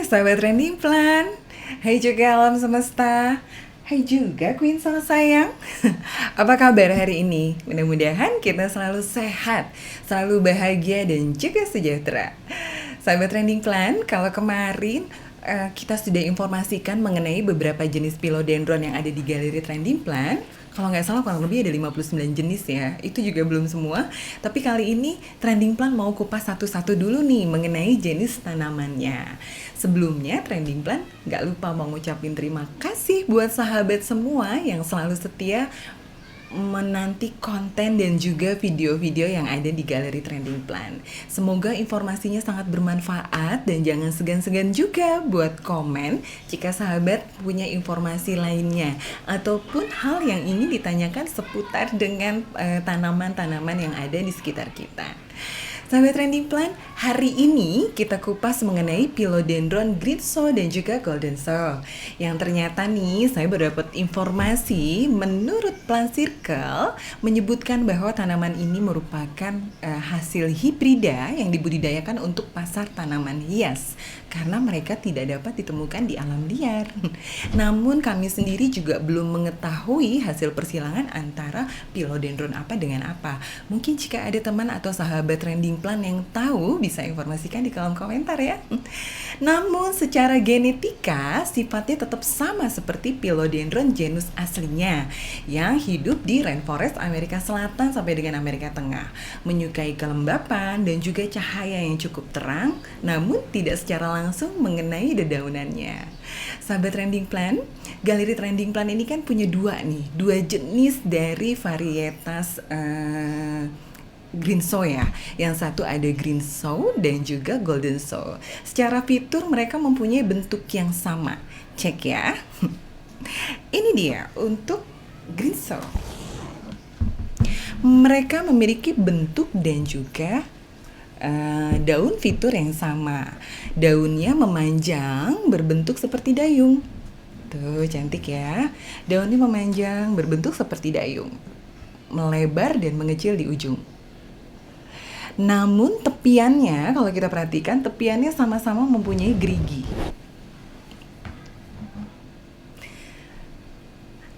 sahabat trending plan. Hai juga alam semesta. Hai juga Queen sama sayang. Apa kabar hari ini? Mudah-mudahan kita selalu sehat, selalu bahagia dan juga sejahtera. Sahabat trending plan, kalau kemarin kita sudah informasikan mengenai beberapa jenis philodendron yang ada di galeri trending plan. Kalau nggak salah kurang lebih ada 59 jenis ya. Itu juga belum semua. Tapi kali ini Trending Plan mau kupas satu-satu dulu nih mengenai jenis tanamannya. Sebelumnya Trending Plan nggak lupa mau ngucapin terima kasih buat sahabat semua yang selalu setia menanti konten dan juga video-video yang ada di galeri Trending Plan. Semoga informasinya sangat bermanfaat dan jangan segan-segan juga buat komen jika sahabat punya informasi lainnya ataupun hal yang ingin ditanyakan seputar dengan tanaman-tanaman yang ada di sekitar kita. Sahabat Trending Plan, hari ini kita kupas mengenai philodendron Grinso dan juga golden soul. Yang ternyata nih saya berdapat informasi menurut Plant Circle menyebutkan bahwa tanaman ini merupakan hasil hibrida yang dibudidayakan untuk pasar tanaman hias karena mereka tidak dapat ditemukan di alam liar. Namun kami sendiri juga belum mengetahui hasil persilangan antara philodendron apa dengan apa. Mungkin jika ada teman atau sahabat Trending Plan yang tahu bisa informasikan di kolom komentar ya. Namun secara genetika sifatnya tetap sama seperti philodendron genus aslinya yang hidup di rainforest Amerika Selatan sampai dengan Amerika Tengah, menyukai kelembapan dan juga cahaya yang cukup terang, namun tidak secara langsung mengenai dedaunannya. Sahabat Trending Plan, galeri Trending Plan ini kan punya dua jenis dari varietas Grinso ya. Yang satu ada Grinso dan juga golden soul. Secara fitur mereka mempunyai bentuk yang sama. Cek ya. Ini dia untuk Grinso. Mereka memiliki bentuk dan juga daun fitur yang sama. Daunnya memanjang berbentuk seperti dayung. Tuh cantik ya. Daunnya memanjang berbentuk seperti dayung, melebar dan mengecil di ujung. Namun tepiannya, kalau kita perhatikan, tepiannya sama-sama mempunyai gerigi.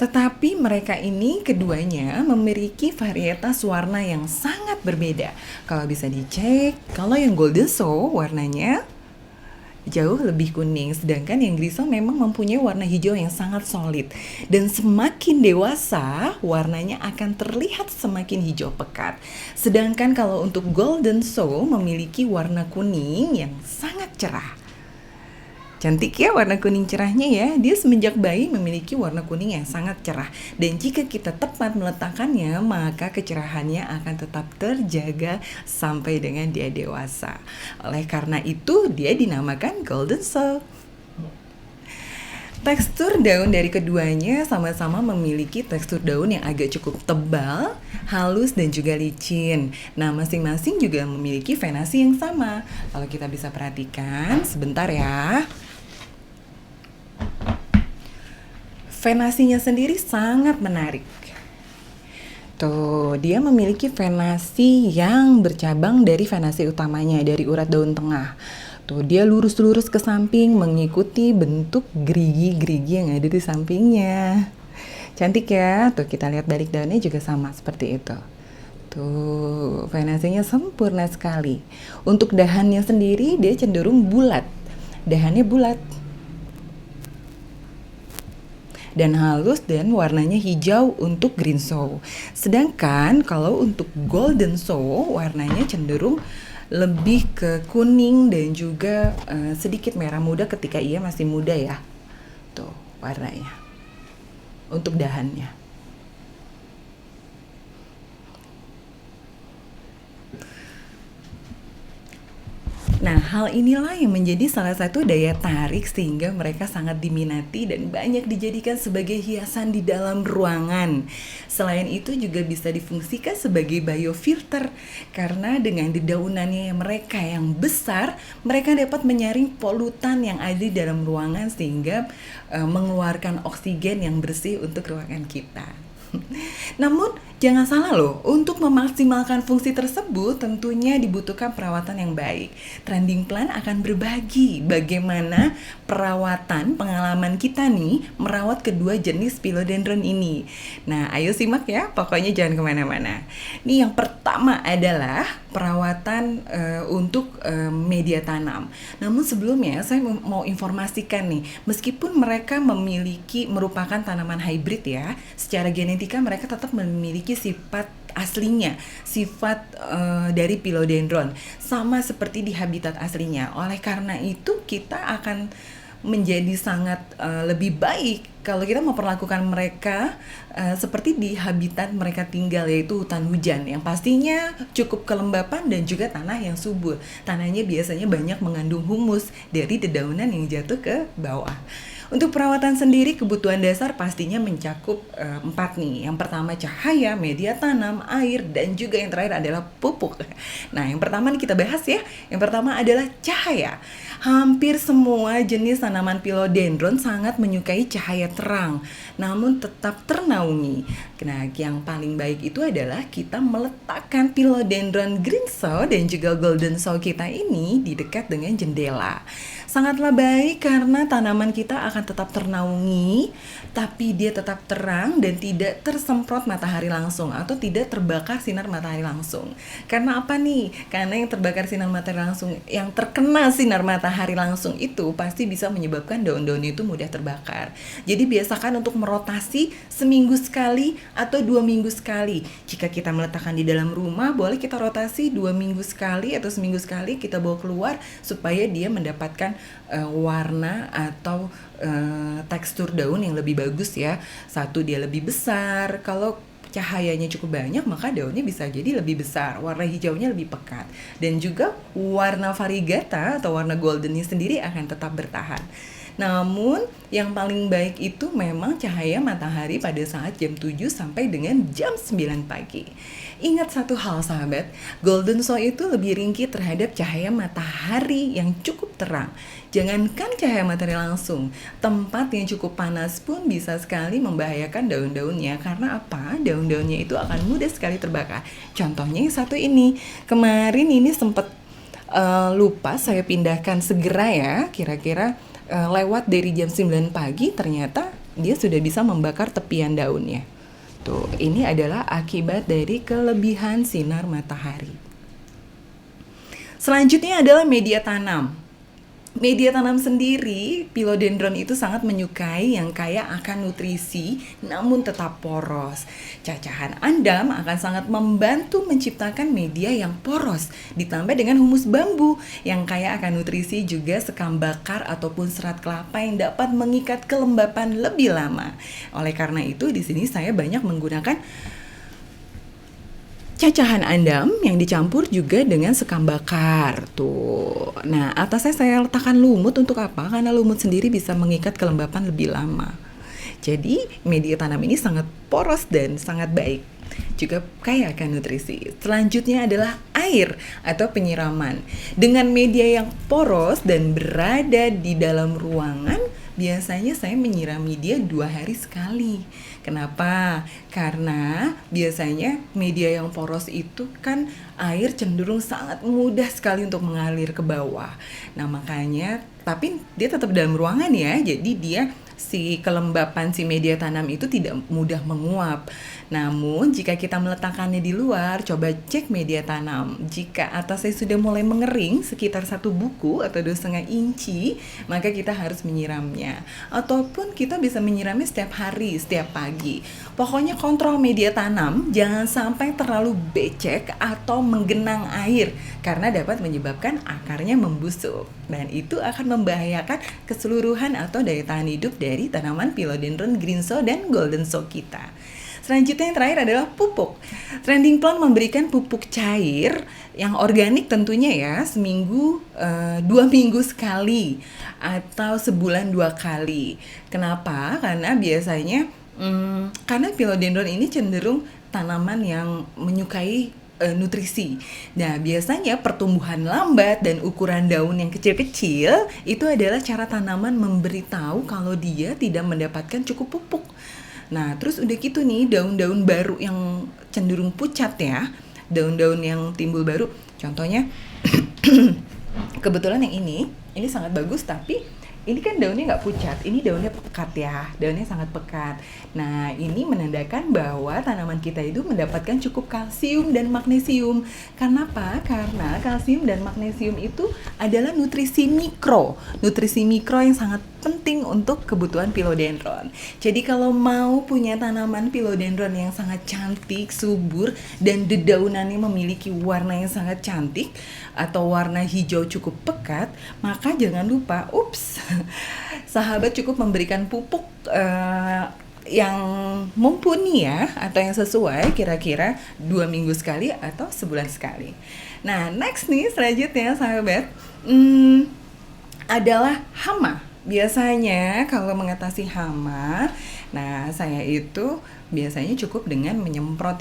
Tetapi mereka ini keduanya memiliki varietas warna yang sangat berbeda. Kalau bisa dicek, kalau yang golden soul warnanya jauh lebih kuning, sedangkan yang Grinso memang mempunyai warna hijau yang sangat solid. Dan semakin dewasa, warnanya akan terlihat semakin hijau pekat. Sedangkan kalau untuk golden soul memiliki warna kuning yang sangat cerah. Cantik ya warna kuning cerahnya ya. Dia semenjak bayi memiliki warna kuning yang sangat cerah. Dan jika kita tepat meletakkannya, maka kecerahannya akan tetap terjaga sampai dengan dia dewasa. Oleh karena itu, dia dinamakan golden soul. Tekstur daun dari keduanya sama-sama memiliki tekstur daun yang agak cukup tebal, halus dan juga licin. Nah, masing-masing juga memiliki venasi yang sama. Kalau kita bisa perhatikan, sebentar ya. Venasinya sendiri sangat menarik. Tuh, dia memiliki venasi yang bercabang dari venasi utamanya, dari urat daun tengah. Tuh, dia lurus-lurus ke samping mengikuti bentuk gerigi-gerigi yang ada di sampingnya. Cantik ya. Tuh, kita lihat balik daunnya juga sama seperti itu. Tuh, venasinya sempurna sekali. Untuk dahannya sendiri dia cenderung bulat. Dahannya bulat dan halus dan warnanya hijau untuk Grinso. Sedangkan kalau untuk golden soul warnanya cenderung lebih ke kuning dan juga sedikit merah muda ketika ia masih muda ya. Tuh warnanya untuk dahannya. Nah, hal inilah yang menjadi salah satu daya tarik sehingga mereka sangat diminati dan banyak dijadikan sebagai hiasan di dalam ruangan. Selain itu juga bisa difungsikan sebagai biofilter karena dengan dedaunannya mereka yang besar, mereka dapat menyaring polutan yang ada di dalam ruangan sehingga mengeluarkan oksigen yang bersih untuk ruangan kita. Namun Jangan salah loh, untuk memaksimalkan fungsi tersebut tentunya dibutuhkan perawatan yang baik. Trending Plan akan berbagi bagaimana perawatan pengalaman kita nih merawat kedua jenis philodendron ini. Nah, ayo simak ya, pokoknya jangan kemana-mana. Nih yang pertama adalah perawatan untuk media tanam. Namun sebelumnya saya mau informasikan nih, meskipun mereka merupakan tanaman hybrid ya, secara genetika mereka tetap memiliki sifat aslinya, sifat dari philodendron sama seperti di habitat aslinya. Oleh karena itu kita akan menjadi sangat lebih baik kalau kita memperlakukan mereka seperti di habitat mereka tinggal, yaitu hutan hujan yang pastinya cukup kelembapan dan juga tanah yang subur. Tanahnya biasanya banyak mengandung humus dari dedaunan yang jatuh ke bawah. Untuk perawatan sendiri, kebutuhan dasar pastinya mencakup 4 nih. Yang pertama cahaya, media tanam, air, dan juga yang terakhir adalah pupuk. Nah, yang pertama nih kita bahas ya. Yang pertama adalah cahaya. Hampir semua jenis tanaman philodendron sangat menyukai cahaya terang, namun tetap ternaungi. Nah, yang paling baik itu adalah kita meletakkan philodendron greensaw dan juga golden saw kita ini di dekat dengan jendela. Sangatlah baik karena tanaman kita akan tetap ternaungi, tapi dia tetap terang dan tidak tersemprot matahari langsung atau tidak terbakar sinar matahari langsung. Karena apa nih? Karena yang terbakar sinar matahari langsung, yang terkena sinar matahari langsung itu pasti bisa menyebabkan daun-daun itu mudah terbakar. Jadi biasakan untuk merotasi seminggu sekali atau 2 minggu sekali. Jika kita meletakkan di dalam rumah, boleh kita rotasi 2 minggu sekali atau seminggu sekali kita bawa keluar supaya dia mendapatkan warna atau tekstur daun yang lebih bagus ya. Satu, dia lebih besar. Kalau cahayanya cukup banyak maka daunnya bisa jadi lebih besar, warna hijaunya lebih pekat, dan juga warna variegata atau warna goldennya sendiri akan tetap bertahan. Namun yang paling baik itu memang cahaya matahari pada saat jam 7 sampai dengan jam 9 pagi. Ingat satu hal sahabat, golden saw itu lebih ringkih terhadap cahaya matahari yang cukup terang. Jangankan cahaya matahari langsung, tempat yang cukup panas pun bisa sekali membahayakan daun-daunnya. Karena apa? Daun-daunnya itu akan mudah sekali terbakar. Contohnya yang satu ini, kemarin ini sempat lupa saya pindahkan segera ya, kira-kira lewat dari jam 9 pagi ternyata dia sudah bisa membakar tepian daunnya. Tuh, ini adalah akibat dari kelebihan sinar matahari. Selanjutnya adalah media tanam. Media tanam sendiri, philodendron itu sangat menyukai yang kaya akan nutrisi namun tetap poros. Cacahan andam akan sangat membantu menciptakan media yang poros, ditambah dengan humus bambu yang kaya akan nutrisi, juga sekam bakar ataupun serat kelapa yang dapat mengikat kelembapan lebih lama. Oleh karena itu di sini saya banyak menggunakan cacahan andam yang dicampur juga dengan sekam bakar. Tuh. Nah, atasnya saya letakkan lumut untuk apa? Karena lumut sendiri bisa mengikat kelembapan lebih lama. Jadi, media tanam ini sangat poros dan sangat baik. Juga kaya akan nutrisi. Selanjutnya adalah air atau penyiraman. Dengan media yang poros dan berada di dalam ruangan, biasanya saya menyirami dia 2 hari sekali. Kenapa? Karena biasanya media yang poros itu kan air cenderung sangat mudah sekali untuk mengalir ke bawah. Nah makanya, tapi dia tetap dalam ruangan ya, jadi dia si kelembapan si media tanam itu tidak mudah menguap. Namun jika kita meletakkannya di luar, coba cek media tanam. Jika atasnya sudah mulai mengering sekitar 1 buku atau 2,5 inci, maka kita harus menyiramnya. Ataupun kita bisa menyiramnya setiap hari, setiap pagi. Pokoknya kontrol media tanam, jangan sampai terlalu becek atau menggenang air, karena dapat menyebabkan akarnya membusuk. Dan itu akan membahayakan keseluruhan atau daya tahan hidup dari tanaman philodendron greensaw dan golden saw kita. Selanjutnya yang terakhir adalah pupuk. Trending Plan memberikan pupuk cair yang organik tentunya ya, seminggu 2 minggu sekali atau sebulan 2 kali. Kenapa? Karena biasanya karena philodendron ini cenderung tanaman yang menyukai nutrisi. Nah, biasanya pertumbuhan lambat dan ukuran daun yang kecil-kecil itu adalah cara tanaman memberitahu kalau dia tidak mendapatkan cukup pupuk. Nah, terus udah gitu nih daun-daun baru yang cenderung pucat ya, daun-daun yang timbul baru. Contohnya kebetulan yang ini sangat bagus, tapi ini kan daunnya nggak pucat, ini daunnya pekat ya, daunnya sangat pekat. Nah, ini menandakan bahwa tanaman kita itu mendapatkan cukup kalsium dan magnesium. Karena apa? Karena kalsium dan magnesium itu adalah nutrisi mikro yang sangat penting untuk kebutuhan philodendron. Jadi kalau mau punya tanaman philodendron yang sangat cantik, subur, dan dedaunannya memiliki warna yang sangat cantik atau warna hijau cukup pekat, maka jangan lupa, sahabat cukup memberikan pupuk yang mumpuni ya, atau yang sesuai, kira-kira 2 minggu sekali atau sebulan sekali. Nah, next nih selanjutnya sahabat, adalah hama. Biasanya kalau mengatasi hama, nah saya itu biasanya cukup dengan menyemprot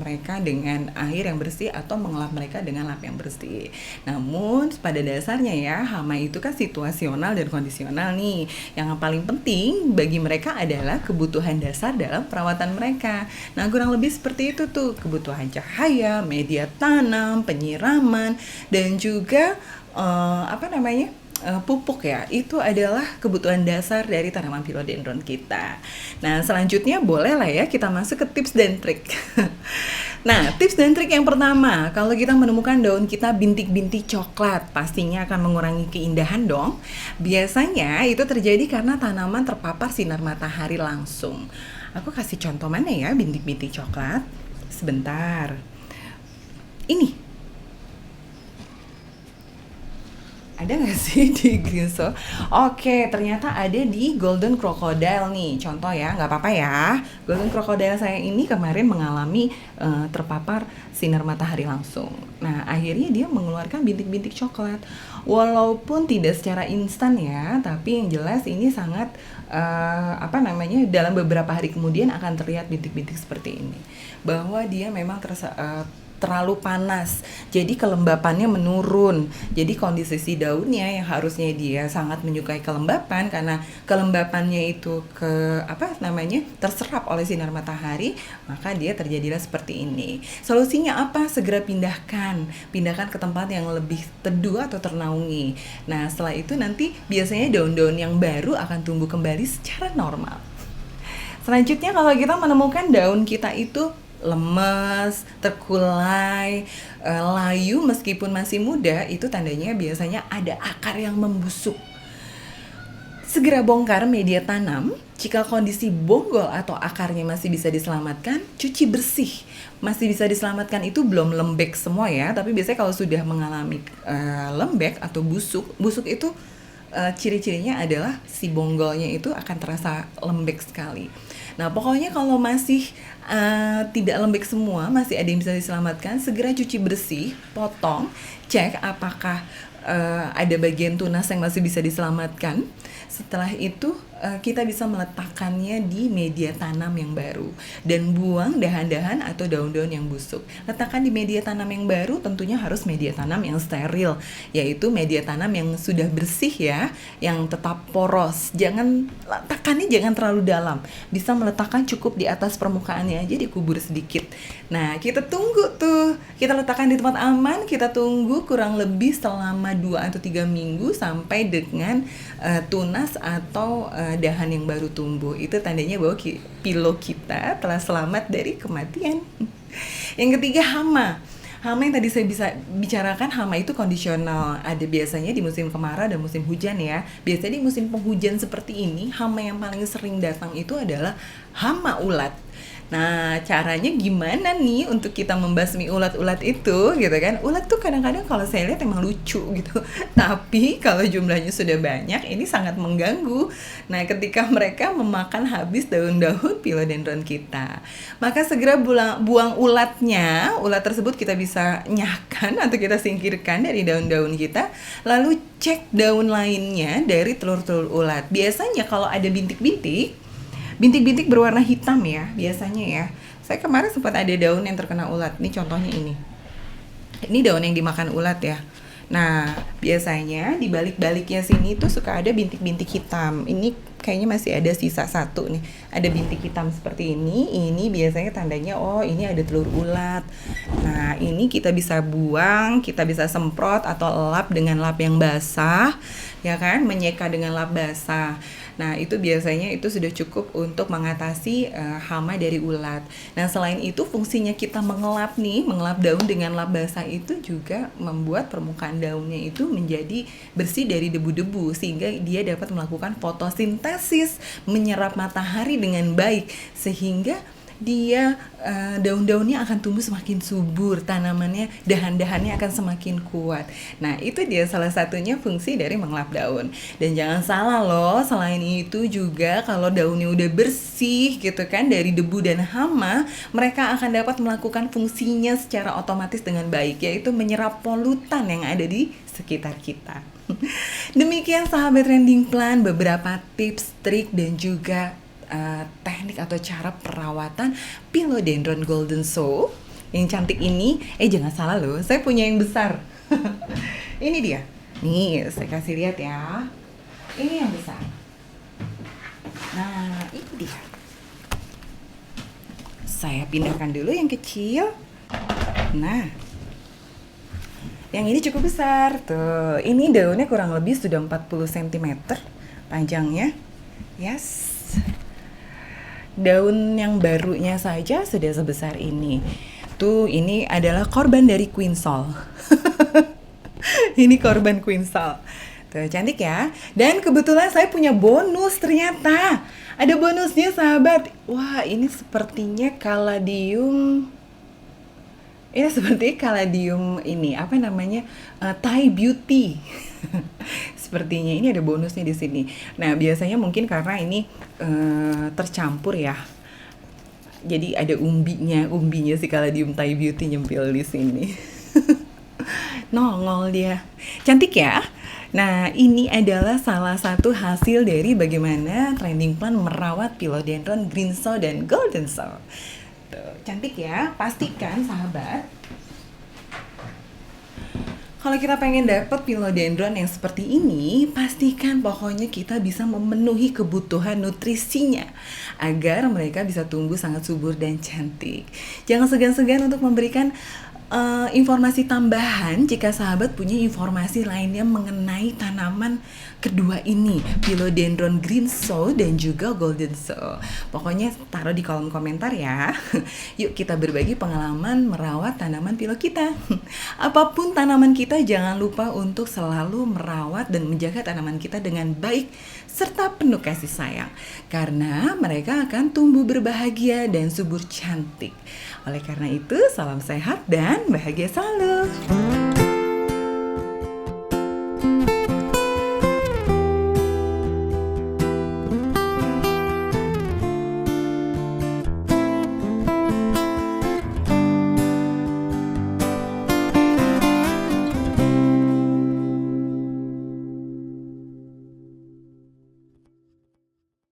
mereka dengan air yang bersih atau mengelap mereka dengan lap yang bersih. Namun pada dasarnya ya, hama itu kan situasional dan kondisional nih. Yang paling penting bagi mereka adalah kebutuhan dasar dalam perawatan mereka. Nah, kurang lebih seperti itu tuh, kebutuhan cahaya, media tanam, penyiraman, dan juga pupuk ya. Itu adalah kebutuhan dasar dari tanaman philodendron kita. Nah, selanjutnya boleh lah ya kita masuk ke tips dan trik. Nah, tips dan trik yang pertama, kalau kita menemukan daun kita bintik-bintik coklat, pastinya akan mengurangi keindahan dong. Biasanya itu terjadi karena tanaman terpapar sinar matahari langsung. Aku kasih contoh mana ya bintik-bintik coklat? Sebentar. Ini ada nggak sih di Greenso? Oke, ternyata ada di Golden Crocodile nih. Contoh ya, nggak apa-apa ya. Golden Crocodile saya ini kemarin mengalami terpapar sinar matahari langsung. Nah, akhirnya dia mengeluarkan bintik-bintik coklat. Walaupun tidak secara instan ya, tapi yang jelas ini sangat dalam beberapa hari kemudian akan terlihat bintik-bintik seperti ini. Bahwa dia memang terlalu panas, jadi kelembapannya menurun. Jadi kondisi si daunnya yang harusnya dia sangat menyukai kelembapan, karena kelembapannya itu terserap oleh sinar matahari, maka dia terjadilah seperti ini. Solusinya apa? Segera pindahkan ke tempat yang lebih teduh atau ternaungi. Nah, setelah itu nanti biasanya daun-daun yang baru akan tumbuh kembali secara normal. Selanjutnya, kalau kita menemukan daun kita itu lemes, terkulai, layu meskipun masih muda, itu tandanya biasanya ada akar yang membusuk. Segera bongkar media tanam. Jika kondisi bonggol atau akarnya masih bisa diselamatkan, cuci bersih. Masih bisa diselamatkan itu belum lembek semua ya, tapi biasanya kalau sudah mengalami lembek atau busuk itu ciri-cirinya adalah si bonggolnya itu akan terasa lembek sekali. Nah, pokoknya kalau masih tidak lembek semua, masih ada yang bisa diselamatkan, segera cuci bersih, potong, cek apakah ada bagian tunas yang masih bisa diselamatkan. Setelah itu kita bisa meletakkannya di media tanam yang baru dan buang dahan-dahan atau daun-daun yang busuk. Letakkan di media tanam yang baru, tentunya harus media tanam yang steril, yaitu media tanam yang sudah bersih ya, yang tetap poros. Letakkannya jangan terlalu dalam. Bisa meletakkan cukup di atas permukaannya aja, dikubur sedikit. Nah, kita tunggu tuh. Kita letakkan di tempat aman, kita tunggu kurang lebih selama 2 atau 3 minggu sampai dengan tunas atau dahan yang baru tumbuh. Itu tandanya bahwa pilo kita telah selamat dari kematian. Yang ketiga, hama. Hama yang tadi saya bisa bicarakan, hama itu kondisional. Ada biasanya di musim kemarau dan musim hujan ya. Biasanya di musim penghujan seperti ini, hama yang paling sering datang itu adalah hama ulat. Nah, caranya gimana nih untuk kita membasmi ulat-ulat itu gitu kan? Ulat tuh kadang-kadang kalau saya lihat emang lucu gitu. Tapi kalau jumlahnya sudah banyak, ini sangat mengganggu. Nah, ketika mereka memakan habis daun-daun philodendron kita, maka segera buang ulatnya. Ulat tersebut kita bisa nyahkan atau kita singkirkan dari daun-daun kita. Lalu cek daun lainnya dari telur-telur ulat. Biasanya kalau ada bintik-bintik berwarna hitam ya, biasanya ya. Saya kemarin sempat ada daun yang terkena ulat. Ini contohnya ini. Ini daun yang dimakan ulat ya. Nah, biasanya di balik-baliknya sini tuh suka ada bintik-bintik hitam. Ini kayaknya masih ada sisa satu nih. Ada bintik hitam seperti ini. Ini biasanya tandanya oh ini ada telur ulat. Nah, ini kita bisa buang, kita bisa semprot atau lap dengan lap yang basah, ya kan? Menyeka dengan lap basah. Nah, itu biasanya itu sudah cukup untuk mengatasi hama dari ulat. Nah, selain itu fungsinya kita mengelap nih, mengelap daun dengan lap basah itu juga membuat permukaan daunnya itu menjadi bersih dari debu-debu sehingga dia dapat melakukan fotosintesis, menyerap matahari dengan baik sehingga dia daun-daunnya akan tumbuh semakin subur, tanamannya, dahan-dahannya akan semakin kuat. Nah, itu dia salah satunya fungsi dari mengelap daun. Dan jangan salah loh, selain itu juga kalau daunnya udah bersih gitu kan dari debu dan hama, mereka akan dapat melakukan fungsinya secara otomatis dengan baik, yaitu menyerap polutan yang ada di sekitar kita. Demikian sahabat Trending Plant, beberapa tips, trik dan juga teknik atau cara perawatan Philodendron Golden Soul yang cantik ini. Jangan salah loh, saya punya yang besar. Ini dia. Nih, saya kasih lihat ya. Ini yang besar. Nah, ini dia. Saya pindahkan dulu yang kecil. Nah, yang ini cukup besar. Tuh, ini daunnya kurang lebih sudah 40 cm panjangnya. Yes. Daun yang barunya saja sudah sebesar ini. Tuh, ini adalah korban dari Queen Sol. Ini korban Queen Sol. Tuh, cantik ya. Dan kebetulan saya punya bonus ternyata. Ada bonusnya sahabat. Wah, ini sepertinya kaladium. Ini seperti kaladium ini, apa namanya? Thai Beauty. Sepertinya ini ada bonusnya di sini. Nah, biasanya mungkin karena ini tercampur ya. Jadi ada umbinya si kaladium Thai Beauty nyempil di sini. Nongol dia. Cantik ya? Nah, ini adalah salah satu hasil dari bagaimana Trending Plant merawat Philodendron Green Soul dan Golden Soul. Tuh, cantik ya? Pastikan sahabat, kalau kita pengen dapet philodendron yang seperti ini, pastikan pokoknya kita bisa memenuhi kebutuhan nutrisinya agar mereka bisa tumbuh sangat subur dan cantik. Jangan segan-segan untuk memberikan informasi tambahan jika sahabat punya informasi lainnya mengenai tanaman kedua ini, Philodendron Green Soul dan juga Golden Soul. Pokoknya taruh di kolom komentar ya. Yuk kita berbagi pengalaman merawat tanaman philo kita. Apapun tanaman kita, jangan lupa untuk selalu merawat dan menjaga tanaman kita dengan baik serta penuh kasih sayang, karena mereka akan tumbuh berbahagia dan subur cantik. Oleh karena itu, salam sehat dan bahagia selalu.